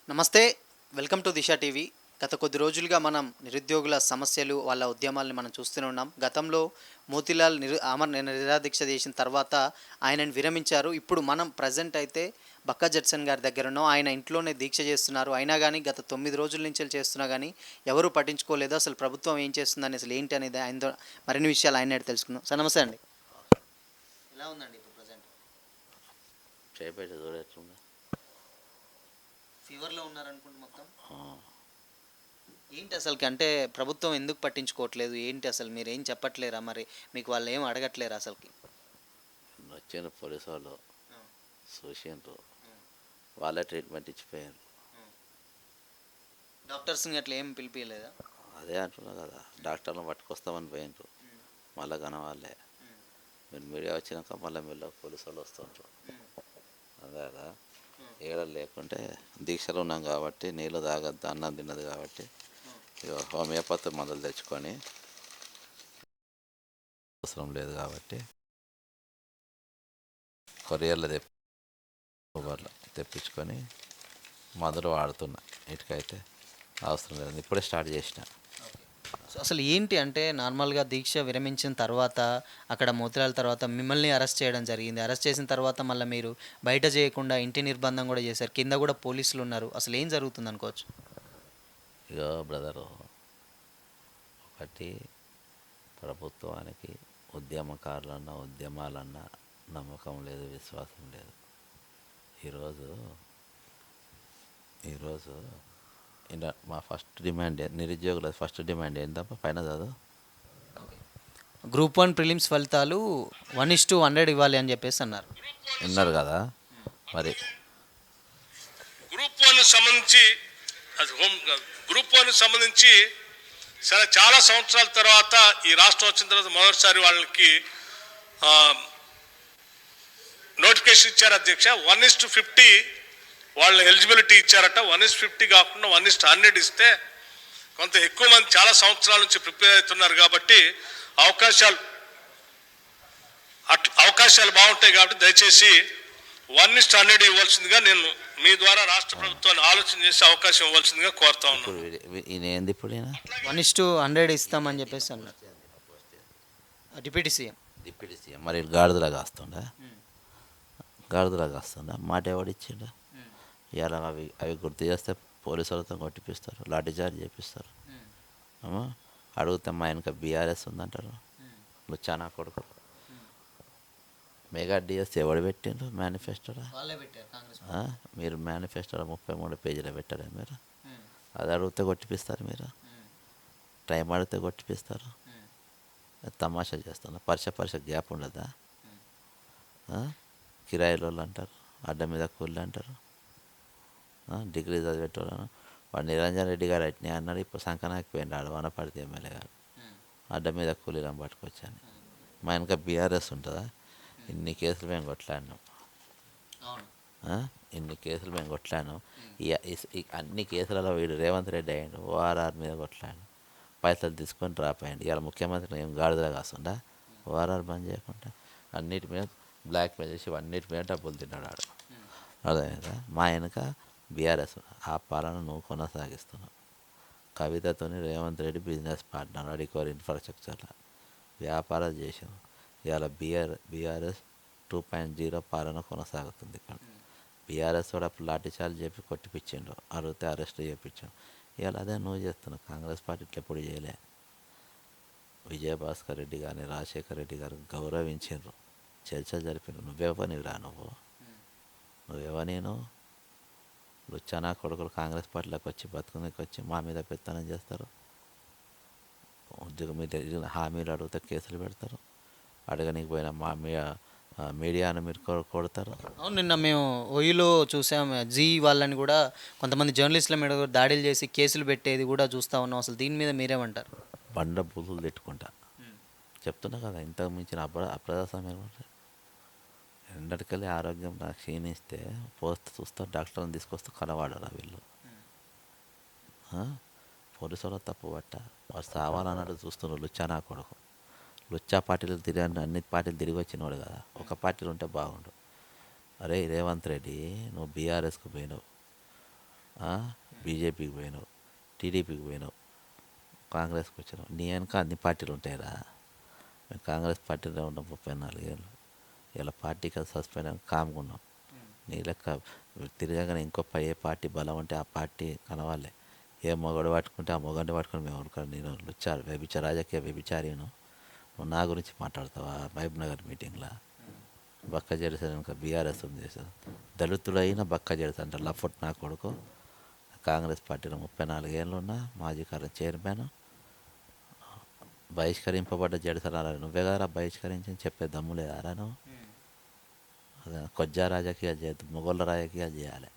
నమస్తే. Welcome to Disha TV. గత కొద్ది రోజులుగా మనం నిరుద్యోగుల సమస్యలు, వాళ్ళ ఉద్యమాల్ని మనం చూస్తూనే ఉన్నాం. గతంలో మోతీలాల్ నిరాదీక్ష చేసిన తర్వాత ఆయనను విరమించారు. ఇప్పుడు మనం ప్రెజెంట్ అయితే బక్కా జడ్సన్ గారి దగ్గర ఉన్నాం. ఆయన ఇంట్లోనే దీక్ష చేస్తున్నారు. అయినా గానీ గత 9 రోజుల నుంచెల్లి చేస్తున్నా గానీ ఎవరు పట్టించుకోలేదు. అసలు ప్రభుత్వం ఏం చేస్తుందని, అసలు ఏంటి అనేది ఆయనతో మరిన్ని విషయాలు ఆయన్ని అడిగి తెలుసుకుందాం. సార్ నమస్తే అండి. ఎలా ఉందండి ఇప్పుడు ప్రెజెంట్? చేపేట చూడట్లుందా? ఫీవర్‌లో ఉన్నారనుకుంటా మొత్తం. ఏంటి అసలుకి, అంటే ప్రభుత్వం ఎందుకు పట్టించుకోవట్లేదు? ఏంటి అసలు మీరేం చెప్పట్లేరా మరి? మీకు వాళ్ళు ఏం అడగట్లేరా అసలుకి? వచ్చిన పోలీసు వాళ్ళు ఆ! చూసిండ్రు, హ్మ్. వాళ్ళే ట్రీట్మెంట్ ఇచ్చిపోయారు. హ్మ్. డాక్టర్స్‌ని అట్లా ఏం పిలిపియలేదా? అదే అంటున్నా కదా, డాక్టర్లను పట్టుకొస్తామని పోయిండ్రు, హ్మ్. మళ్ళీ కనవాళ్ళే. హ్మ్. మీరు మీడియా వచ్చినాక మళ్ళీ మెల్ల పోలీసు వాళ్ళు వస్తుంటారు. హ్మ్. అదే కదా, హ్మ్. ఏడ లేకుంటే దీక్షలు ఉన్నాం కాబట్టి నీళ్ళు తాగద్దు, అన్నం తిన్నది కాబట్టి హ్మ్. ఇక హోమియోపతి మందులు తెచ్చుకొని అవసరం లేదు కాబట్టి కొరియర్లో తెప్పించుకొని మందులు వాడుతున్నా. ఇటుకైతే అవసరం లేదు, ఇప్పుడే స్టార్ట్ చేసిన. ఓకే. సో, అసలు ఏంటి అంటే నార్మల్‌గా దీక్ష విరమించిన తర్వాత అక్కడ మోతిలాల్ తర్వాత మిమ్మల్ని అరెస్ట్ చేయడం జరిగింది. అరెస్ట్ చేసిన తర్వాత మళ్ళా మీరు బయట చేయకుండా ఇంటి నిర్బంధం గూడా చేశారు. కింద గూడా పోలీసులున్నారు. అసలు ఏం జరుగుతుందనుకోవచ్చు? ఇగో బ్రదరు, ఒకటి ప్రభుత్వానికి ఉద్యమకారులన్నా ఉద్యమాలన్నా నమ్మకం లేదు, విశ్వాసం లేదు. ఈరోజు ఈరోజు మా ఫస్ట్ డిమాండ్ నిరుద్యోగుల ఫస్ట్ డిమాండ్ ఏంటప్ప పైన చదువు. గ్రూప్ 1 ప్రిలిమ్స్ ఫలితాలు 1:100 ఇవ్వాలి అని చెప్పేసి అన్నారు. విన్నారు కదా మరి. గ్రూప్ వన్ సంబంధించి గ్రూప్ వన్ సంబంధించి సరే చాలా సంవత్సరాల తర్వాత ఈ రాష్ట్రం వచ్చిన తర్వాత మొదటిసారి వాళ్ళకి నోటిఫికేషన్ ఇచ్చారు అధ్యక్ష. 1:50 వాళ్ళ ఎలిజిబిలిటీ ఇచ్చారట. 1:50 కాకుండా 1:100 ఇస్తే కొంత ఎక్కువ మంది చాలా సంవత్సరాల నుంచి ప్రిపేర్ అవుతున్నారు కాబట్టి అవకాశాలు బాగుంటాయి కాబట్టి దయచేసి 1:100 ఇవ్వాల్సిందిగా నేను మీ ద్వారా రాష్ట్ర ప్రభుత్వాన్ని ఆలోచన చేసి అవకాశం ఇవ్వాల్సిందిగా కోరుతా ఇప్పుడు ఉన్నాను. ఈయన ఏంది ఇప్పుడు ఈయన 1:100 ఇస్తామని చెప్పేసి అన్నారు డిప్యూటీ సీఎం. Deputy CM. మరి గాడిదలాగా వస్తుందా? గాడిదలాగా వస్తుందా? మాట ఎవడిచ్చిండా? ఇవాళ అవి అవి గుర్తు చేస్తే పోలీసు వాళ్ళతో కొట్టిపిస్తారు, లాఠీచార్జ్ చేపిస్తారు. అమ్మా, అడిగితే మా వెనక బీఆర్ఎస్ ఉందంటారు. లుచ్చానా కొడుకు. మెగా డిఎస్ ఎవడు పెట్టిండ్రు మేనిఫెస్టోలో? వాళ్ళే పెట్టారు కాంగ్రెస్. మీరు మేనిఫెస్టోలో 33 పేజీలో పెట్టారా మీరు? అది అడిగితే కొట్టిపిస్తారు మీరు, టైం అడిగితే కొట్టిపిస్తారు. తమాషా చేస్తున్నా. పరిష గ్యాప్ ఉండదా? కిరాయిల వాళ్ళు అంటారు, అడ్డ మీద కూలి అంటారు. డిగ్రీ చదివేటోళ్ళను వాడు నిరంజన్ రెడ్డి గారు అట్నే అన్నాడు. ఇప్పుడు సంకనాకి పోయిండు ఆడు వనపడితే ఎమ్మెల్యే గారు, అడ్డ మీద కూలీలను పట్టుకొచ్చాను. మా వెనక బీఆర్ఎస్ ఉంటుందా? ఇన్ని కేసులు మేము కొట్లాడినాం. ఇన్ని కేసులు మేము కొట్లాను. అన్ని కేసులలో వీడు రేవంత్ రెడ్డి అయ్యాడు, ఓఆర్ఆర్ మీద కొట్లాడు, పైసలు తీసుకొని డ్రాప్ అయ్యాడు. ఇవాళ ముఖ్యమంత్రి ఏం గాడిదలా కాస్తుందా? ఓఆర్ఆర్ బంద్ చేయకుండా అన్నిటి మీద బ్లాక్ మెయిల్ చేసి అన్నిటి మీద డబ్బులు తిన్నాడు ఆడు. అర్థమైందా? మా వెనక బీఆర్ఎస్ ఆ పాలన నువ్వు కొనసాగిస్తున్నావు. కవితతోని రేవంత్ రెడ్డి బిజినెస్ పార్ట్నర్, అడికోర్ ఇన్ఫ్రాస్ట్రక్చర్లో వ్యాపారాలు చేసాం. ఇవాళ బీఆర్ఎస్ 2.0 పాలన కొనసాగుతుంది ఇక్కడ. బీఆర్ఎస్ కూడా అప్పుడు లాఠీచార్జ్ చెప్పి కొట్టిపించిండు, అడిగితే అరెస్ట్ చేయించాం. ఇవాళ అదే నువ్వు చేస్తున్నావు. కాంగ్రెస్ పార్టీ ఎప్పుడు చేయలే. విజయభాస్కర్ రెడ్డి కానీ రాజశేఖర్ రెడ్డి గారు గౌరవించిండ్రు, చర్చలు జరిపినారు. నువ్వెవనిరా? నువ్వెవ నేను లుచ్చానా కొడుకులు కాంగ్రెస్ పార్టీలోకి వచ్చి బతుకునికి వచ్చి మా మీద పెత్తనం చేస్తారు. ఉద్యోగం మీద హామీలు అడిగితే కేసులు పెడతారు. అడగనికి పోయిన మా మీడియాను మీరు కొడతారు. అవును, నిన్న మేము ఒయిలో చూసాం. జీ వాళ్ళని కూడా కొంతమంది జర్నలిస్టుల మీద కూడా దాడులు చేసి కేసులు పెట్టేది కూడా చూస్తూ ఉన్నాం. అసలు దీని మీద మీరేమంటారు? బండ బుద్ధులు తిట్టుకుంటా చెప్తున్నా కదా, ఇంతకు మించిన అప్రజాస్వామ్యం ఎండటికెళ్ళి ఆరోగ్యం నాకు క్షీణిస్తే పోస్ట్ చూస్తా, డాక్టర్ని తీసుకొస్తూ కనవాడరా వీళ్ళు. పోలీసు వాళ్ళు తప్పు పట్ట వాడు సావాలన్నట్టు చూస్తున్నారు. లుచ్చా కొడుకు. లుచ్చా పార్టీలు తిరిగి అన్ని పార్టీలు తిరిగి వచ్చినవాడు కదా, ఒక పార్టీలు ఉంటే బాగుండు. అరే రేవంత్ రెడ్డి, నువ్వు బీఆర్ఎస్కు పోయినావు, బీజేపీకి పోయినావు, టీడీపీకి పోయినావు, కాంగ్రెస్కి వచ్చినావు. నీ వెనక అన్ని పార్టీలు ఉంటాయిరా. మేము కాంగ్రెస్ పార్టీలో ఉన్నాం 34 ఏళ్ళు. ఇలా పార్టీకి సస్పెండ్ అని కామ్గా ఉన్నాం. నీ లెక్క తిరగగానే ఇంకో ఏ పార్టీ బలం అంటే ఆ పార్టీ కనవాలే. ఏ మొగడు పట్టుకుంటే ఆ మొగడిని పట్టుకొని మేము అనుకోను. నేను రాజకీయ వ్యభిచారిను. నువ్వు నా గురించి మాట్లాడతావా మహబూబ్ నగర్ మీటింగ్లో? బక్క జడిసాను బీఆర్ఎస్ చేశాను. దళితుడైన బక్క జడిసా అంటే లఫట్ నా కొడుకు. కాంగ్రెస్ పార్టీలో 34 ఏళ్ళు ఉన్నా, మాజీ చైర్మన్. బహిష్కరింపబడ్డ జడిసనారా నువ్వే కదా బహిష్కరించి చెప్పే దమ్ము లేదారా నువ్వు? అదే కొజ్జా రాజకీయాలు చేయద్దు, మొగోళ్ళ రాజకీయాలు చేయాలి.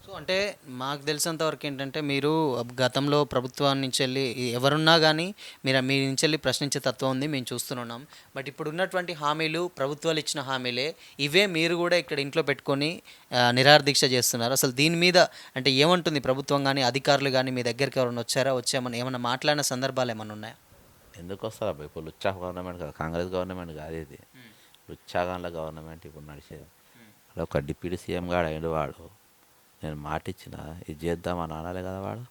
సో అంటే మాకు తెలిసినంత వరకు ఏంటంటే మీరు గతంలో ప్రభుత్వం నుంచి వెళ్ళి ఎవరున్నా కానీ మీరు మీ నుంచి వెళ్ళి ప్రశ్నించే తత్వం ఉంది, మేము చూస్తున్నాం. బట్ ఇప్పుడు ఉన్నటువంటి హామీలు ప్రభుత్వాలు ఇచ్చిన హామీలే, ఇవే మీరు కూడా ఇక్కడ ఇంట్లో పెట్టుకొని నిరాహార దీక్ష చేస్తున్నారు. అసలు దీని మీద అంటే ఏమంటుంది ప్రభుత్వం కానీ అధికారులు కానీ మీ దగ్గరికి ఎవరైనా వచ్చారా? ఏమన్నా మాట్లాడిన సందర్భాలు ఏమైనా ఉన్నాయా? ఎందుకు వస్తారా ఇప్పుడు లుచ్చా గవర్నమెంట్ కాదు, కాంగ్రెస్ గవర్నమెంట్ కాదు ఇది. లుచ్చాగాన్ల గవర్నమెంట్ ఇప్పుడు నడిచేది. అలా ఒక డిప్యూటీ సీఎం గాడు అయిండు వాడు. నేను మాట ఇచ్చిన ఇది చేద్దామని అనాలి కదా వాడు.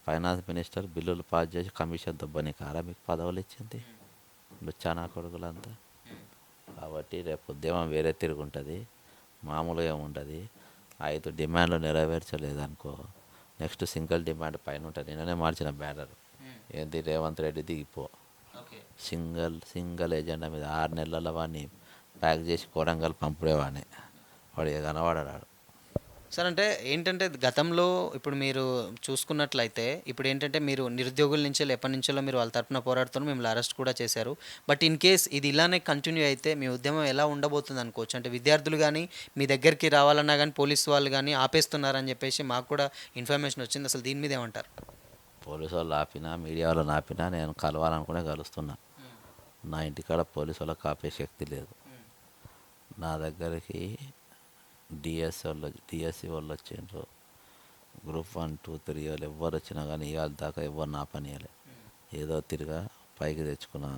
ఫైనాన్స్ మినిస్టర్ బిల్లులు పాస్ చేసి కమిషన్ దొబ్బని కారా మీకు పదవులు ఇచ్చింది లుచ్చానా కొడుకులంతా. కాబట్టి రేపు ఉద్యమం వేరే తిరుగుంటుంది, మామూలుగా ఏముంటుంది. 5 డిమాండ్లు నెరవేర్చలేదనుకో నెక్స్ట్ సింగిల్ డిమాండ్ పైన ఉంటుంది. నిన్ననే మార్చిన బ్యానర్ ఏంటి, రేవంత్ రెడ్డి దిగిపో. సింగిల్ ఎజెండా మీద 6 నెలల వాడిని ప్యాక్ చేసి కొడంగల్ పంపుడేవాడిని. వాడు కనవాడాడు. సార్ అంటే ఏంటంటే గతంలో ఇప్పుడు మీరు చూసుకున్నట్లయితే ఇప్పుడు ఏంటంటే మీరు నిరుద్యోగుల నుంచి ఎప్పటి నుంచో మీరు వాళ్ళ తరపున పోరాడుతున్నారు, మిమ్మల్ని అరెస్ట్ కూడా చేశారు. బట్ ఇన్ కేస్ ఇది ఇలానే కంటిన్యూ అయితే మీ ఉద్యమం ఎలా ఉండబోతుంది అనుకోవచ్చు? అంటే విద్యార్థులు కానీ మీ దగ్గరికి రావాలన్నా కానీ పోలీసు వాళ్ళు కానీ ఆపేస్తున్నారని చెప్పేసి మాకు కూడా ఇన్ఫర్మేషన్ వచ్చింది. అసలు దీని మీద ఏమంటారు? పోలీసు వాళ్ళు ఆపినా, మీడియా వాళ్ళని ఆపినా నేను కలవాలనుకునే కలుస్తున్నా. నా ఇంటికాడ పోలీసు వాళ్ళకి ఆపే శక్తి లేదు. నా దగ్గరికి డిఎస్సి వాళ్ళు వచ్చిండ్రు, గ్రూప్ 1, 2, 3 వాళ్ళు ఎవ్వరు వచ్చినా కానీ ఇవాళ దాకా ఎవరు నా పని ఇవ్వలే. ఏదో తిరిగా పైకి తెచ్చుకున్నా,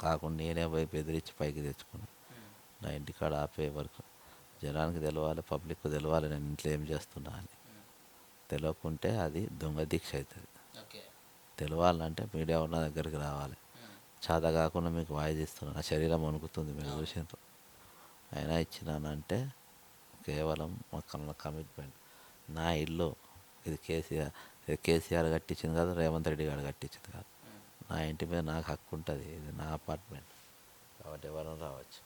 కాకుండా నేనే పోయి బెదిరించి పైకి తెచ్చుకున్నా. నా ఇంటికాడ ఆపే వరకు జనానికి తెలవాలి, పబ్లిక్ తెలవాలి నేను ఇంట్లో ఏం చేస్తున్నా అని. తెలియకుంటే అది దొంగ దీక్ష అవుతుంది. తెలవాలంటే మీడియా ఉన్న దగ్గరికి రావాలి. చేత కాకుండా మీకు వాయిస్ ఇస్తున్నా, నా శరీరం వణుకుతుంది మీరు చూసిండ్రు. అయినా ఇచ్చినానంటే కేవలం ఒక కమిట్మెంట్. నా ఇల్లు ఇది కేసీఆర్ కట్టించింది కాదు, రేవంత్ రెడ్డి గారు కట్టించింది కాదు. నా ఇంటి మీద నాకు హక్కు ఉంటుంది, ఇది నా అపార్ట్మెంట్ కాబట్టి ఎవరైనా రావచ్చు.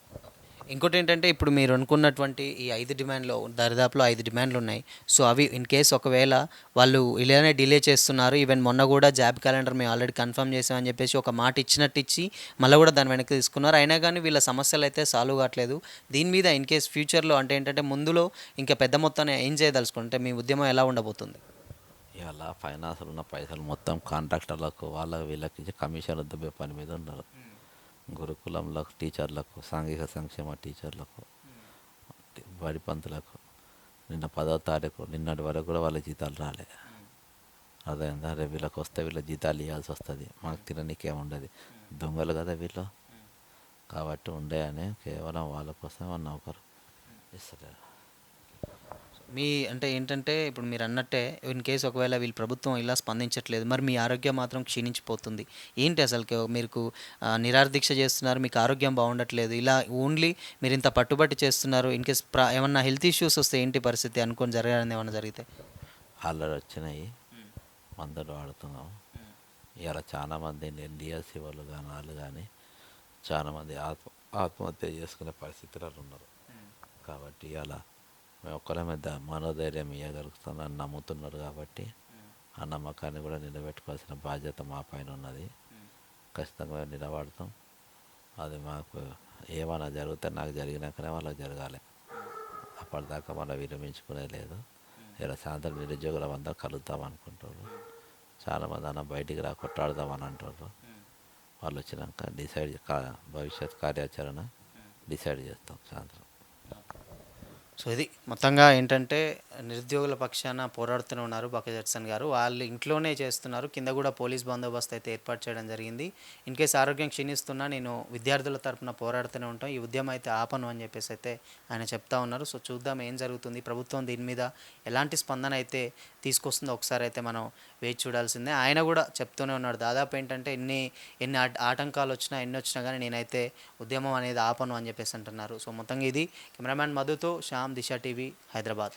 ఇంకోటి ఏంటంటే ఇప్పుడు మీరు అనుకున్నటువంటి ఈ 5 డిమాండ్లో దరిదాపులో 5 డిమాండ్లు ఉన్నాయి. సో అవి ఇన్ కేస్ ఒకవేళ వాళ్ళు ఇలానే డిలే చేస్తున్నారు, ఈవెన్ మొన్న కూడా జాబ్ క్యాలెండర్ మేము ఆల్రెడీ కన్ఫర్మ్ చేసామని చెప్పేసి ఒక మాట ఇచ్చినట్టు ఇచ్చి మళ్ళీ కూడా దాని వెనక్కి తీసుకున్నారు. అయినా కానీ వీళ్ళ సమస్యలు అయితే సాల్వ్ కావట్లేదు. దీని మీద ఇన్ కేస్ ఫ్యూచర్లో అంటే ఏంటంటే ముందులో ఇంకా పెద్ద మొత్తాన్ని ఏం చేయదలుచుకుంటే మీ ఉద్యమం ఎలా ఉండబోతుంది? ఇవాళ ఫైనాన్స్లో ఉన్న పైసలు మొత్తం కాంట్రాక్టర్లకు వాళ్ళకి వీళ్ళకి కమిషన్లు దొబ్బే పని మీద ఉన్నారు. గురుకులంలకు, టీచర్లకు, సాంఘిక సంక్షేమ టీచర్లకు, బడి పంతులకు నిన్న 10వ తారీఖు నిన్నటి వరకు కూడా వాళ్ళ జీతాలు రాలే. అదేందా రేపు వీళ్ళకి వస్తే వీళ్ళ జీతాలు ఇవ్వాల్సి వస్తుంది, మాకు తిననీకే ఉండదు. దొంగలు కదా వీళ్ళు, కాబట్టి ఉండేయని కేవలం వాళ్ళ కోసం నౌకరు ఇస్తారు. మీ అంటే ఏంటంటే ఇప్పుడు మీరు అన్నట్టే ఇన్ కేసు ఒకవేళ వీళ్ళు ప్రభుత్వం ఇలా స్పందించట్లేదు, మరి మీ ఆరోగ్యం మాత్రం క్షీణించిపోతుంది. ఏంటి అసలు మీకు నిరాహార దీక్ష చేస్తున్నారు, మీకు ఆరోగ్యం బాగుండట్లేదు, ఇలా ఓన్లీ మీరు ఇంత పట్టుబట్టి చేస్తున్నారు. ఇన్ కేస్ ఏమన్నా హెల్త్ ఇష్యూస్ వస్తే ఏంటి పరిస్థితి? అనుకొని జరగాలని ఏమన్నా జరిగితే? ఆల్రెడీ వచ్చినాయి, మందులు వాడుతున్నాం. ఇలా చాలామంది డిఎస్సి వాళ్ళు కానీ వాళ్ళు కానీ చాలామంది ఆత్మహత్య చేసుకునే పరిస్థితులలో ఉన్నారు. కాబట్టి అలా మేము ఒక్కరి మీద మనోధైర్యం ఇవ్వగలుగుతామని నమ్ముతున్నారు. కాబట్టి ఆ నమ్మకాన్ని కూడా నిలబెట్టుకోవాల్సిన బాధ్యత మా పైన ఉన్నది. ఖచ్చితంగా మేము నిలబడతాం. అది మాకు ఏమైనా జరిగితే నాకు జరిగినాకనే వాళ్ళకి జరగాలి. అప్పటిదాకా మనం విరమించుకునేది లేదు. ఇలా సాయంత్రం నిరుద్యోగుల అంతా కలుద్దాం అనుకుంటారు. చాలామంది అన్న బయటికి రా కొట్టాడుదామని అంటారు. వాళ్ళు వచ్చినాక భవిష్యత్ కార్యాచరణ డిసైడ్ చేస్తాం సాయంత్రం. సో ఇది మొత్తంగా ఏంటంటే నిరుద్యోగుల పక్షాన పోరాడుతూనే ఉన్నారు బకజట్సన్ గారు. వాళ్ళు ఇంట్లోనే చేస్తున్నారు. కింద కూడా పోలీస్ బందోబస్తు అయితే ఏర్పాటు చేయడం జరిగింది. ఇన్ కేస్ ఆరోగ్యం క్షీణిస్తున్నా నేను విద్యార్థుల తరపున పోరాడుతూనే ఉంటాం. ఈ ఉద్యమం అయితే ఆపను అని చెప్పేసి అయితే ఆయన చెప్తా ఉన్నారు. సో చూద్దాం ఏం జరుగుతుంది. ప్రభుత్వం దీని మీద ఎలాంటి స్పందన అయితే తీసుకొస్తుందో ఒకసారి అయితే మనం వేచి చూడాల్సిందే. ఆయన కూడా చెప్తూనే ఉన్నాడు. దాదాపు ఏంటంటే ఎన్ని ఆటంకాలు వచ్చినా ఎన్ని వచ్చినా కానీ నేనైతే ఉద్యమం అనేది ఆపను అని చెప్పేసి అంటున్నారు. సో మొత్తంగా ఇది కెమెరామ్యాన్ మధుతో శ్యామ్, దిశ టీవీ, హైదరాబాద్.